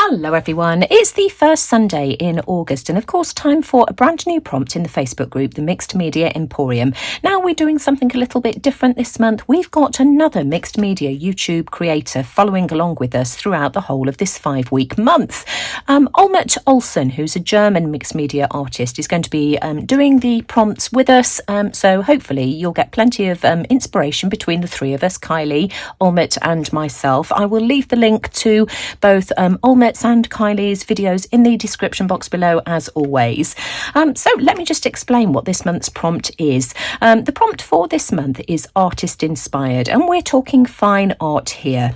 Hello everyone, it's the first Sunday in August and of course time for a brand new prompt in the Facebook group, the Mixed Media Emporium. Now we're doing something a little bit different this month. We've got another mixed media YouTube creator following along with us throughout the whole of this 5-week month. Olmert Olsen, who's a German mixed media artist, is going to be doing the prompts with us, so hopefully you'll get plenty of inspiration between the three of us, Kylie, Olmert and myself. I will leave the link to both Olmert's and Kylie's videos in the description box below as always. So let me just explain what this month's prompt is. The prompt for this month is artist inspired and we're talking fine art here.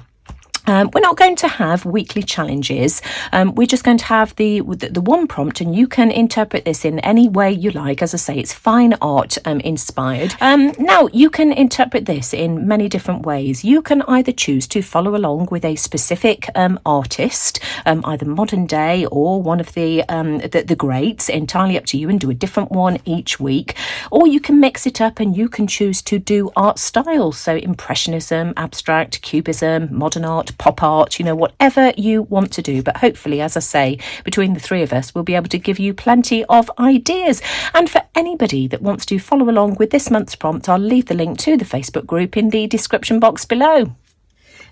We're not going to have weekly challenges. We're just going to have the one prompt, and you can interpret this in any way you like. As I say, it's fine art inspired. Now, you can interpret this in many different ways. You can either choose to follow along with a specific artist, either modern day or one of the greats, entirely up to you, and do a different one each week. Or you can mix it up and you can choose to do art styles. So impressionism, abstract, cubism, modern art, pop art, whatever you want to do. But hopefully, as I say, between the three of us, we'll be able to give you plenty of ideas. And for anybody that wants to follow along with this month's prompt, I'll leave the link to the Facebook group in the description box below.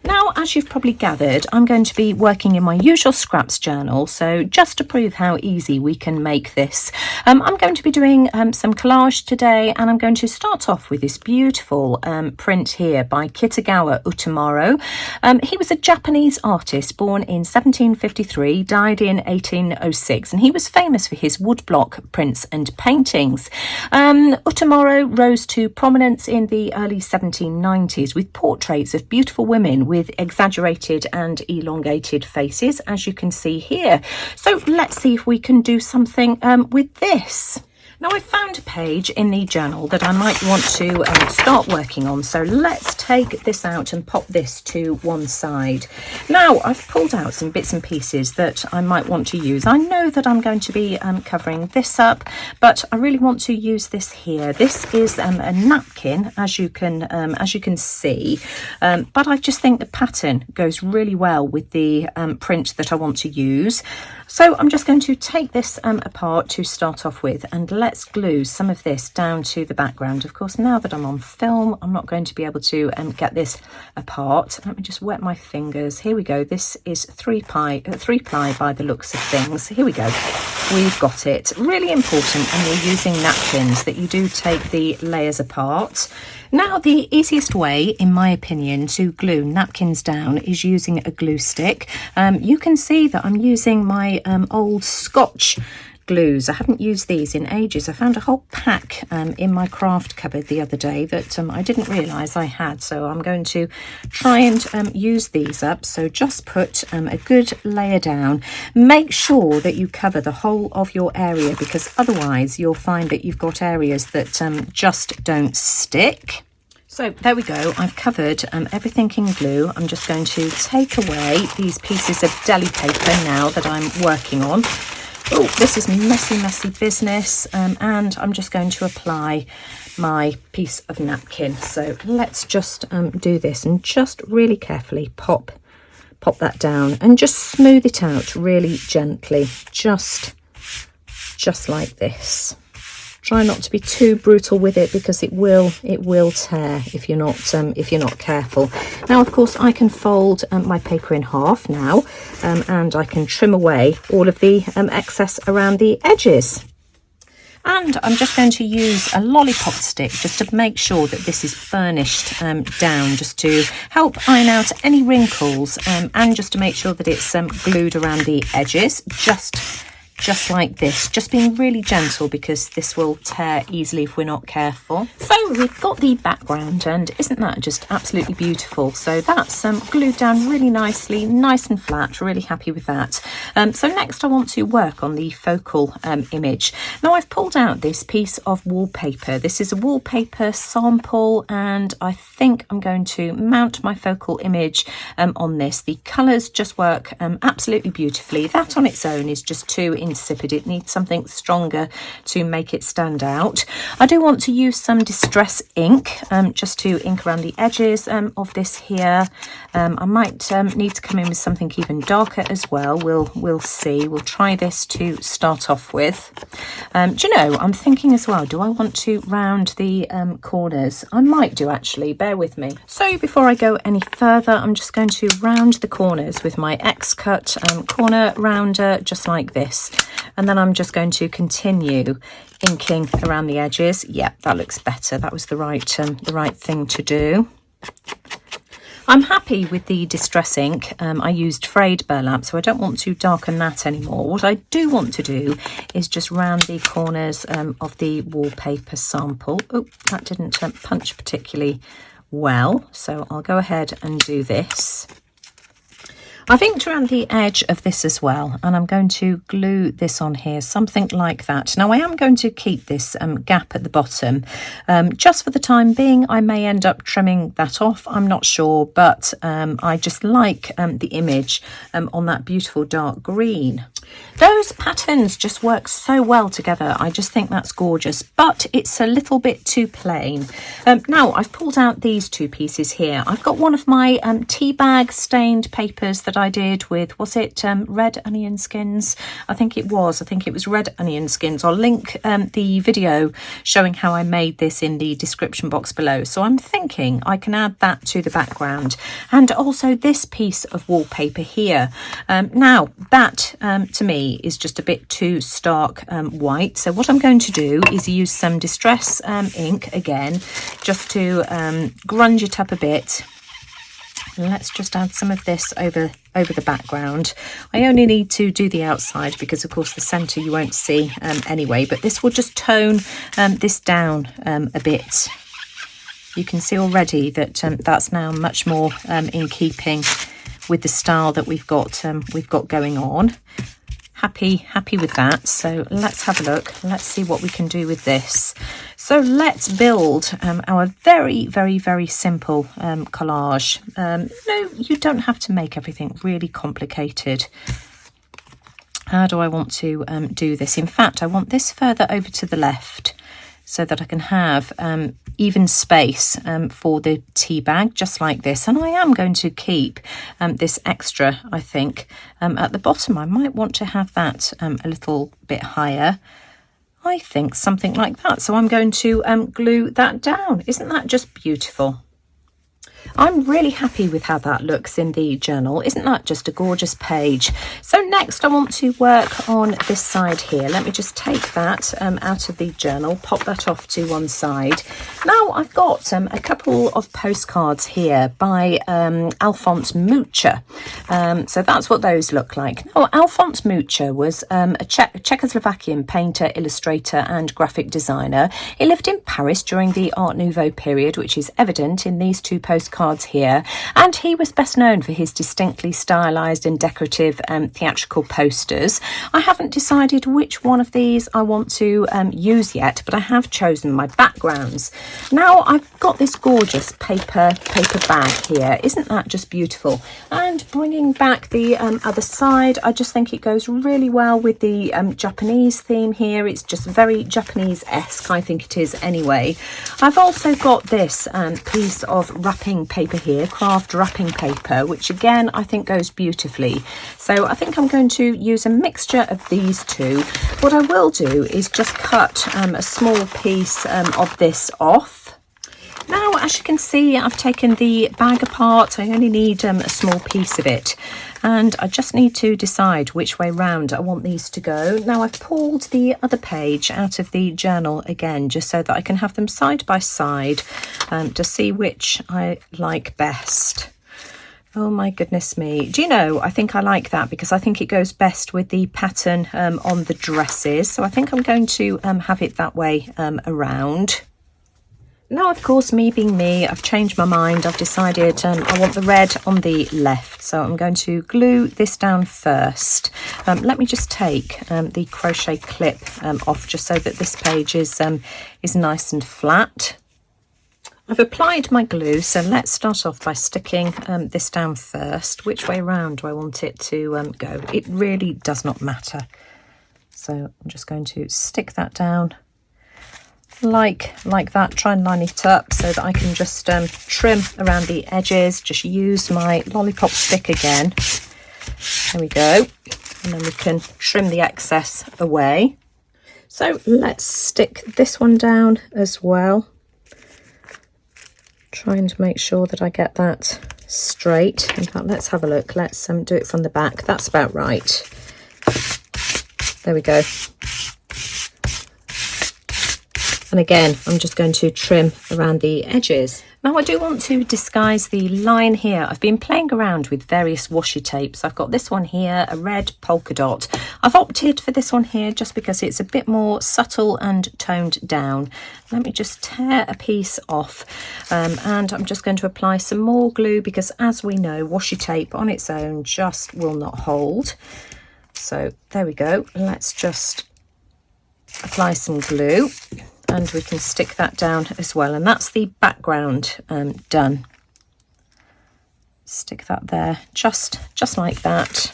Now, as you've probably gathered, I'm going to be working in my usual scraps journal. So just to prove how easy we can make this, I'm going to be doing some collage today, and I'm going to start off with this beautiful print here by Kitagawa Utamaro. He was a Japanese artist born in 1753, died in 1806, and he was famous for his woodblock prints and paintings. Utamaro rose to prominence in the early 1790s with portraits of beautiful women with exaggerated and elongated faces, as you can see here. So let's see if we can do something with this. Now, I found a page in the journal that I might want to start working on. So let's take this out and pop this to one side. Now, I've pulled out some bits and pieces that I might want to use. I know that I'm going to be covering this up, but I really want to use this here. This is a napkin, as you can see, but I just think the pattern goes really well with the print that I want to use. So I'm just going to take this apart to start off with, and let's glue some of this down to the background. Of course, now that I'm on film, I'm not going to be able to get this apart. Let me just wet my fingers. Here we go. This is 3-ply by the looks of things. Here we go. We've got it. Really important when you're using napkins that you do take the layers apart. Now, the easiest way, in my opinion, to glue napkins down is using a glue stick. You can see that I'm using my old Scotch glues. I haven't used these in ages. I found a whole pack in my craft cupboard the other day that I didn't realise I had. So I'm going to try and use these up. So just put a good layer down. Make sure that you cover the whole of your area, because otherwise you'll find that you've got areas that just don't stick. So there we go, I've covered everything in glue. I'm just going to take away these pieces of deli paper now that I'm working on. Oh, this is messy business, and I'm just going to apply my piece of napkin. So let's just do this and just really carefully pop that down and just smooth it out really gently, just like this. Try not to be too brutal with it, because it will tear if you're not careful. Now, of course, I can fold my paper in half now, and I can trim away all of the excess around the edges. And I'm just going to use a lollipop stick just to make sure that this is burnished down, just to help iron out any wrinkles, and just to make sure that it's glued around the edges, just like this, just being really gentle, because this will tear easily if we're not careful. So we've got the background, and isn't that just absolutely beautiful? So that's glued down really nicely, nice and flat, really happy with that. So next I want to work on the focal image. Now, I've pulled out this piece of wallpaper. This is a wallpaper sample, and I think I'm going to mount my focal image on this. The colours just work absolutely beautifully. That on its own is just too insipid. It needs something stronger to make it stand out. I do want to use some distress ink just to ink around the edges of this here. I might need to come in with something even darker as well. We'll see. We'll try this to start off with. Do you know, I'm thinking as well, do I want to round the corners? I might do, actually. Bear with me. So before I go any further, I'm just going to round the corners with my X-Cut corner rounder, just like this. And then I'm just going to continue inking around the edges. Yeah, that looks better. That was the right thing to do. I'm happy with the distress ink. I used frayed burlap, so I don't want to darken that anymore. What I do want to do is just round the corners of the wallpaper sample. Oh, that didn't punch particularly well, so I'll go ahead and do this. I've inked around the edge of this as well, and I'm going to glue this on here, something like that. Now, I am going to keep this gap at the bottom. Just for the time being, I may end up trimming that off, I'm not sure, but I just like the image on that beautiful dark green. Those patterns just work so well together. I just think that's gorgeous, but it's a little bit too plain. Now, I've pulled out these two pieces here. I've got one of my tea bag stained papers that I did with, was it red onion skins? I think it was red onion skins. I'll link the video showing how I made this in the description box below. So I'm thinking I can add that to the background, and also this piece of wallpaper here. Now, that to me is just a bit too stark white, so what I'm going to do is use some distress ink again, just to grunge it up a bit. And let's just add some of this over the background. I only need to do the outside because of course the centre you won't see anyway, but this will just tone this down a bit. You can see already that that's now much more in keeping with the style that we've got going on. Happy with that. So let's have a look. Let's see what we can do with this. So let's build our very simple collage. No, you don't have to make everything really complicated. How do I want to do this? In fact, I want this further over to the left so that I can have even space for the tea bag, just like this. And I am going to keep this extra, I think, at the bottom. I might want to have that a little bit higher. I think something like that. So I'm going to glue that down. Isn't that just beautiful? I'm really happy with how that looks in the journal. Isn't that just a gorgeous page? So next I want to work on this side here. Let me just take that out of the journal, pop that off to one side. Now I've got a couple of postcards here by Alphonse Mucha. So that's what those look like. Now, Alphonse Mucha was a Czechoslovakian painter, illustrator and graphic designer. He lived in Paris during the Art Nouveau period, which is evident in these two postcards here, and he was best known for his distinctly stylized and decorative theatrical posters. I haven't decided which one of these I want to use yet, but I have chosen my backgrounds. Now I've got this gorgeous paper bag here. Isn't that just beautiful? And bringing back the other side, I just think it goes really well with the Japanese theme here. It's just very Japanese-esque, I think it is anyway. I've also got this piece of wrapping paper here, craft wrapping paper, which again I think goes beautifully. So I think I'm going to use a mixture of these two. What I will do is just cut a small piece of this off. Now, as you can see, I've taken the bag apart. I only need a small piece of it, and I just need to decide which way round I want these to go. Now, I've pulled the other page out of the journal again, just so that I can have them side by side to see which I like best. Oh my goodness me. Do you know, I think I like that because I think it goes best with the pattern on the dresses. So I think I'm going to have it that way around. Now, of course, me being me, I've changed my mind. I've decided I want the red on the left. So I'm going to glue this down first. Let me just take the crochet clip off just so that this page is nice and flat. I've applied my glue, so let's start off by sticking this down first. Which way round do I want it to go? It really does not matter. So I'm just going to stick that down like that, try and line it up so that I can just trim around the edges. Just use my lollipop stick again. There we go. And then we can trim the excess away. So let's stick this one down as well. Trying to make sure that I get that straight. In fact, let's have a look. Let's do it from the back. That's about right. There we go. And again, I'm just going to trim around the edges. Now I do want to disguise the line here. I've been playing around with various washi tapes. I've got this one here, a red polka dot. I've opted for this one here just because it's a bit more subtle and toned down. Let me just tear a piece off and I'm just going to apply some more glue because, as we know, washi tape on its own just will not hold. So there we go. Let's just apply some glue. And we can stick that down as well, and that's the background done. Stick that there, just like that.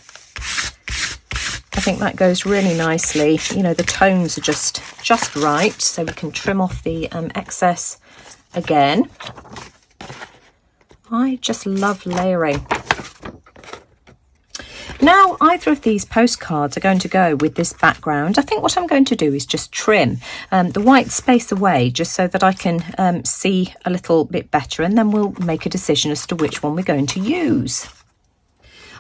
I think that goes really nicely. You know, the tones are just right, so we can trim off the excess again. I just love layering. Now, either of these postcards are going to go with this background. I think what I'm going to do is just trim the white space away just so that I can see a little bit better, and then we'll make a decision as to which one we're going to use.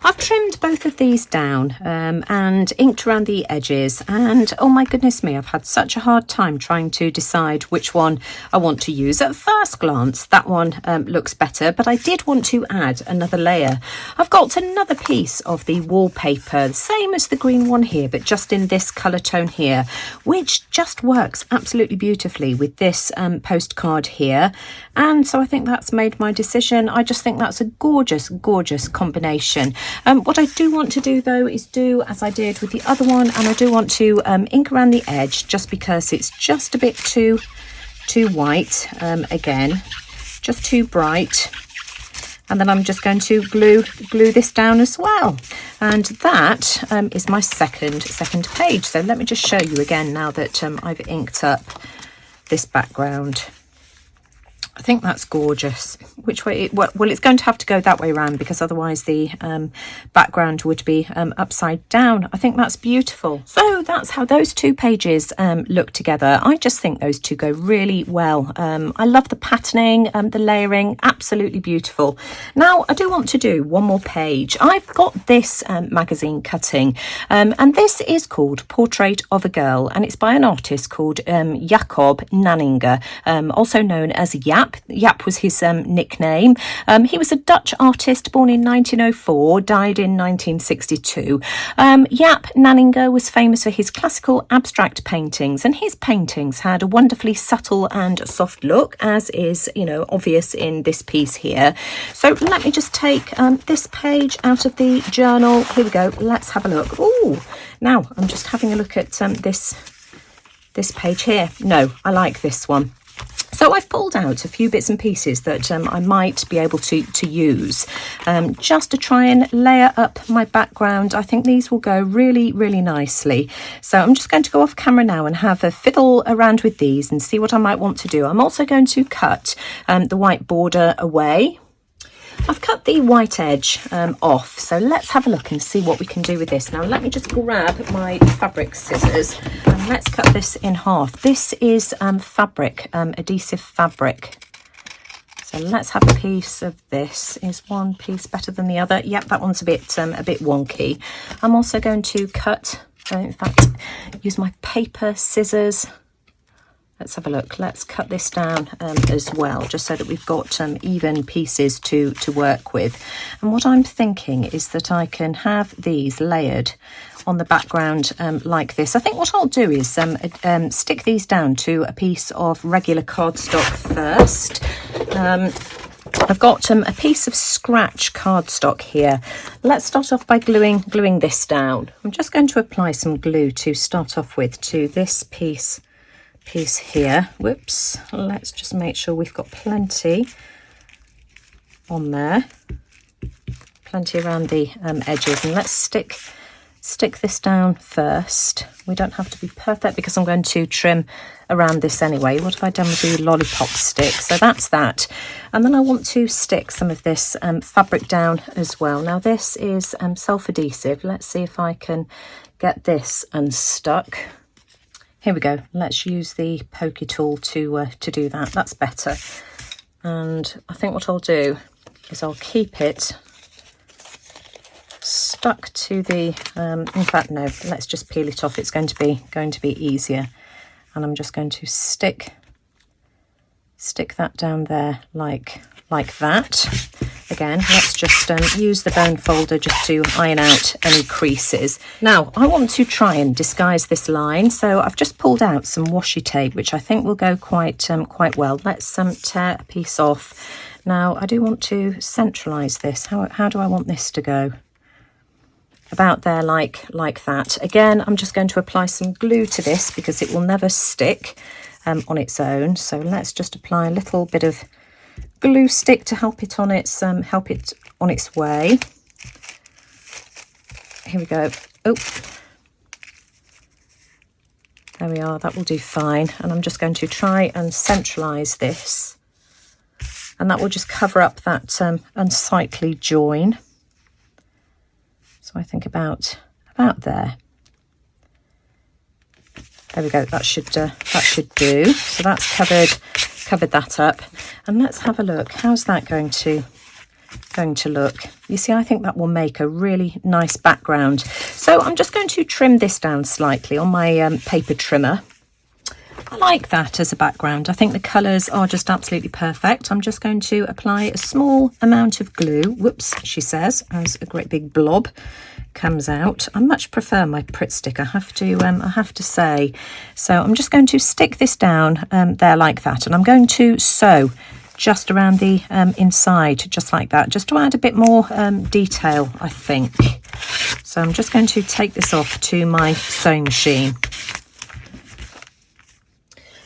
I've trimmed both of these down and inked around the edges, and oh my goodness me, I've had such a hard time trying to decide which one I want to use. At first glance, that one looks better, but I did want to add another layer. I've got another piece of the wallpaper, same as the green one here, but just in this colour tone here, which just works absolutely beautifully with this postcard here. And so I think that's made my decision. I just think that's a gorgeous, gorgeous combination. What I do want to do though is do as I did with the other one, and I do want to ink around the edge just because it's just a bit too white, again, just too bright. And then I'm just going to glue this down as well. And that is my second page. So let me just show you again now that I've inked up this background. I think that's gorgeous. Which way? Well, it's going to have to go that way around because otherwise the background would be upside down. I think that's beautiful. So that's how those two pages look together. I just think those two go really well. I love the patterning, the layering, absolutely beautiful. Now I do want to do one more page. I've got this magazine cutting, and this is called Portrait of a Girl, and it's by an artist called Jacob Nanninga, also known as Yap. Yap was his nickname. He was a Dutch artist born in 1904, died in 1962. Yap Nanninga was famous for his classical abstract paintings, and his paintings had a wonderfully subtle and soft look, as is, you know, obvious in this piece here. So let me just take this page out of the journal. Here we go. Let's have a look. Ooh, now I'm just having a look at this page here. No, I like this one. So I've pulled out a few bits and pieces that I might be able to use just to try and layer up my background. I think these will go really, really nicely. So I'm just going to go off camera now and have a fiddle around with these and see what I might want to do. I'm also going to cut the white border away. I've cut the white edge off, so let's have a look and see what we can do with this. Now let me just grab my fabric scissors and let's cut this in half. This is fabric, adhesive fabric. So let's have a piece of this. Is one piece better than the other? Yep, that one's a bit wonky. I'm also going to cut, in fact, use my paper scissors. Let's have a look. Let's cut this down as well, just so that we've got even pieces to work with. And what I'm thinking is that I can have these layered on the background like this. I think what I'll do is stick these down to a piece of regular cardstock first. I've got a piece of scratch cardstock here. Let's start off by gluing this down. I'm just going to apply some glue to start off with to this piece here. Whoops, let's just make sure we've got plenty on there, plenty around the edges, and let's stick stick this down first. We don't have to be perfect because I'm going to trim around this anyway. What have I done with the lollipop stick? So that's that. And then I want to stick some of this fabric down as well. Now this is self-adhesive. Let's see if I can get this unstuck. Here we go. Let's use the pokey tool to do that. That's better. And I think what I'll do is I'll keep it stuck to the in fact no, let's just peel it off. It's going to be easier. And I'm just going to stick that down there like that. Again, let's just use the bone folder just to iron out any creases. Now I want to try and disguise this line, so I've just pulled out some washi tape which I think will go quite well. Let's tear a piece off. Now I do want to centralize this. How do I want this to go? About there, like that. Again, I'm just going to apply some glue to this because it will never stick on its own. So let's just apply a little bit of glue stick to help it on its way. Here we go. Oh, there we are. That will do fine. And I'm just going to try and centralize this, and that will just cover up that unsightly join. So I think about there. There we go. That should do. So that's covered that up. And let's have a look. How's that going to look? You see, I think that will make a really nice background. So I'm just going to trim this down slightly on my paper trimmer. I like that as a background. I think the colours are just absolutely perfect. I'm just going to apply a small amount of glue. Whoops, she says, as a great big blob comes out. I much prefer my Pritt stick, I have to say. So I'm just going to stick this down there like that, and I'm going to sew just around the inside, just like that, just to add a bit more detail, I think. So I'm just going to take this off to my sewing machine.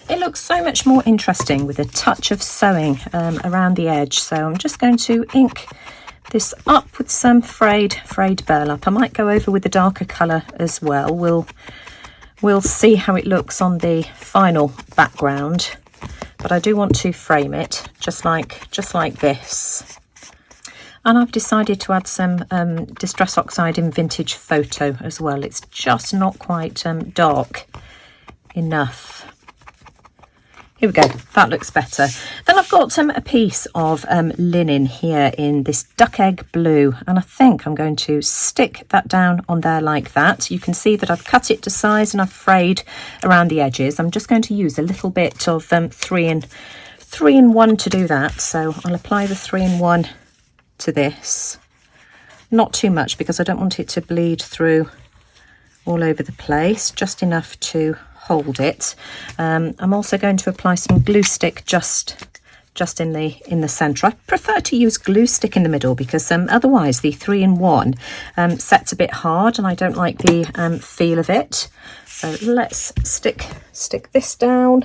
It looks so much more interesting with a touch of sewing around the edge. So I'm just going to ink this up with some frayed burlap. I might go over with a darker colour as well. We'll see how it looks on the final background. But I do want to frame it just like this. And I've decided to add some Distress Oxide in Vintage Photo as well. It's just not quite dark enough. Here we go, that looks better. Then I've got a piece of linen here in this duck egg blue, and I think I'm going to stick that down on there like that. You can see that I've cut it to size and I've frayed around the edges. I'm just going to use a little bit of 3-in-1 to do that. So I'll apply the 3-in-1 to this. Not too much because I don't want it to bleed through all over the place, just enough to hold it. I'm also going to apply some glue stick just in the centre. I prefer to use glue stick in the middle because otherwise the 3-in-1 sets a bit hard and I don't like the feel of it. So let's stick this down,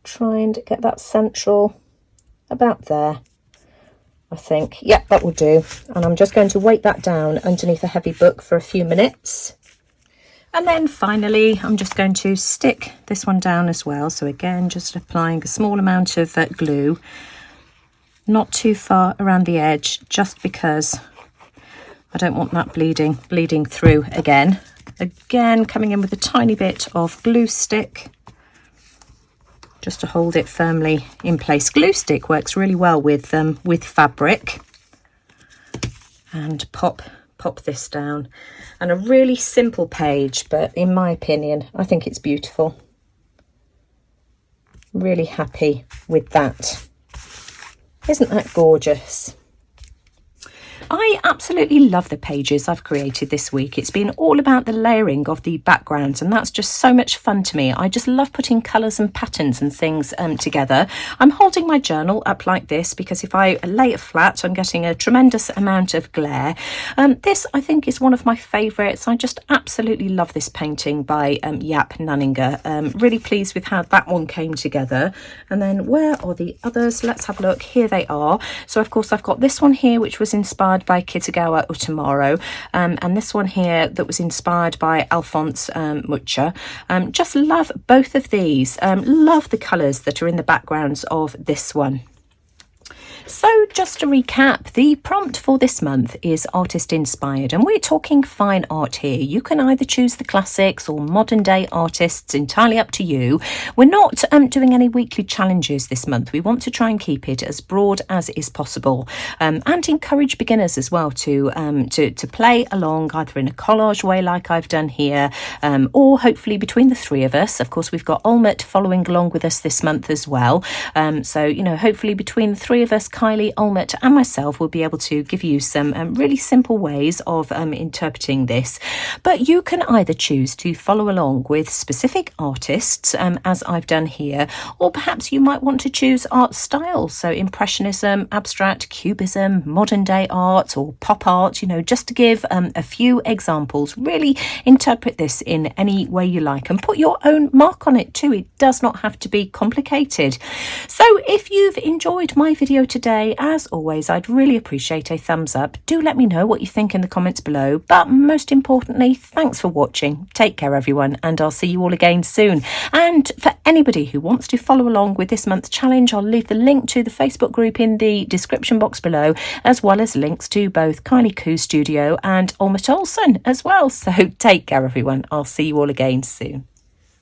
try and get that central about there. I think, yeah, that will do. And I'm just going to weight that down underneath a heavy book for a few minutes. And then finally, I'm just going to stick this one down as well. So again, just applying a small amount of glue, not too far around the edge, just because I don't want that bleeding through again. Again, coming in with a tiny bit of glue stick, just to hold it firmly in place. Glue stick works really well with fabric. And pop this down. And a really simple page, but in my opinion, I think it's beautiful. Really happy with that. Isn't that gorgeous? I absolutely love the pages I've created this week. It's been all about the layering of the backgrounds, and that's just so much fun to me. I just love putting colours and patterns and things together. I'm holding my journal up like this because if I lay it flat, I'm getting a tremendous amount of glare. This, I think, is one of my favourites. I just absolutely love this painting by Yap Nanninga. Really pleased with how that one came together. And then where are the others? Let's have a look. Here they are. So, of course, I've got this one here, which was inspired inspired by Kitagawa Utamaro, and this one here that was inspired by Alphonse Mucha. Just love both of these. Love the colours that are in the backgrounds of this one. So just to recap, the prompt for this month is artist inspired, and we're talking fine art here. You can either choose the classics or modern day artists, entirely up to you. We're not doing any weekly challenges this month. We want to try and keep it as broad as is possible, and encourage beginners as well to play along, either in a collage way like I've done here, or hopefully between the three of us. Of course, we've got Olmert following along with us this month as well. So, you know, hopefully between the three of us, Kylie, Olmert and myself will be able to give you some really simple ways of interpreting this. But you can either choose to follow along with specific artists, as I've done here, or perhaps you might want to choose art styles, so Impressionism, Abstract, Cubism, Modern Day art or pop art, you know, just to give a few examples. Really interpret this in any way you like and put your own mark on it too. It does not have to be complicated. So if you've enjoyed my video today, as always, I'd really appreciate a thumbs up. Do let me know what you think in the comments below, but most importantly, thanks for watching. Take care everyone, and I'll see you all again soon. And for anybody who wants to follow along with this month's challenge, I'll leave the link to the Facebook group in the description box below, as well as links to both Kylie Koo's studio and Olmert Olsen as well. So take care everyone, I'll see you all again soon.